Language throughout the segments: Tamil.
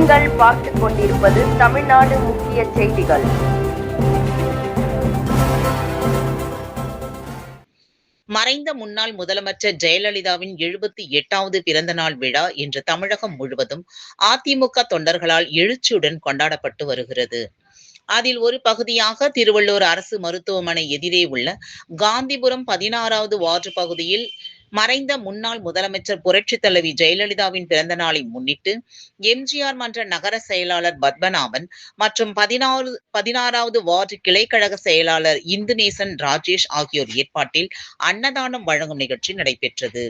நீங்கள் பார்த்துக் கொண்டிருப்பது தமிழ்நாடு முக்கிய செய்திகள். மறைந்த முன்னாள் முதலமைச்சர் ஜெயலலிதாவின் 78வது பிறந்த நாள் விழா இன்று தமிழகம் முழுவதும் அதிமுக தொண்டர்களால் எழுச்சியுடன் கொண்டாடப்பட்டு வருகிறது. அதில் ஒரு பகுதியாக திருவள்ளூர் அரசு மருத்துவமனை எதிரே உள்ள காந்திபுரம் 16வது வார்டு பகுதியில் மறைந்த முன்னாள் முதலமைச்சர் புரட்சித் தலைவி ஜெயலலிதாவின் பிறந்த நாளை முன்னிட்டு எம்ஜிஆர் மன்ற நகர செயலாளர் பத்மநாபன் மற்றும் 16வது வார்டு கிளைக்கழக செயலாளர் இந்துநேசன் ராஜேஷ் ஆகியோர் ஏற்பாட்டில் அன்னதானம் வழங்கும் நிகழ்ச்சி நடைபெற்றது.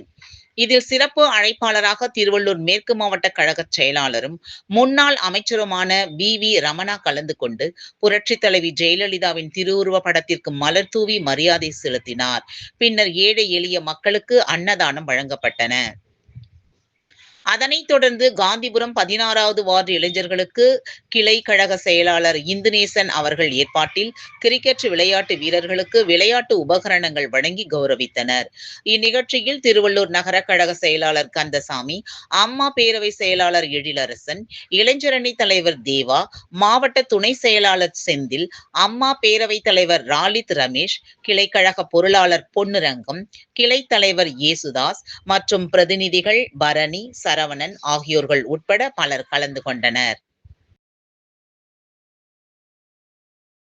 இதில் சிறப்பு அழைப்பாளராக திருவள்ளூர் மேற்கு மாவட்ட கழக செயலாளரும் முன்னாள் அமைச்சருமான வி ரமணா கலந்து கொண்டு புரட்சித் தலைவி ஜெயலலிதாவின் திருவுருவ படத்திற்கு மலர் தூவி மரியாதை செலுத்தினார். பின்னர் ஏழை எளிய மக்களுக்கு அன்னதானம் வழங்கப்பட்டன. அதனைத் தொடர்ந்து காந்திபுரம் 16வது வார்டு இளைஞர்களுக்கு கிளை கழக செயலாளர் இந்துநேசன் அவர்கள் ஏற்பாட்டில் கிரிக்கெட் விளையாட்டு வீரர்களுக்கு விளையாட்டு உபகரணங்கள் வழங்கி கௌரவித்தனர். இந்நிகழ்ச்சியில் திருவள்ளூர் நகர கழக செயலாளர் கந்தசாமி, அம்மா பேரவை செயலாளர் எழிலரசன், இளைஞரணி தலைவர் தேவா, மாவட்ட துணை செயலாளர் செந்தில், அம்மா பேரவை தலைவர் ராலித் ரமேஷ், கிளைக்கழக பொருளாளர் பொன்னுரங்கம், கிளை தலைவர் ஏசுதாஸ் மற்றும் பிரதிநிதிகள் பரணி, சரவணன் ஆகியோர்கள் உட்பட பலர் கலந்து கொண்டனர்.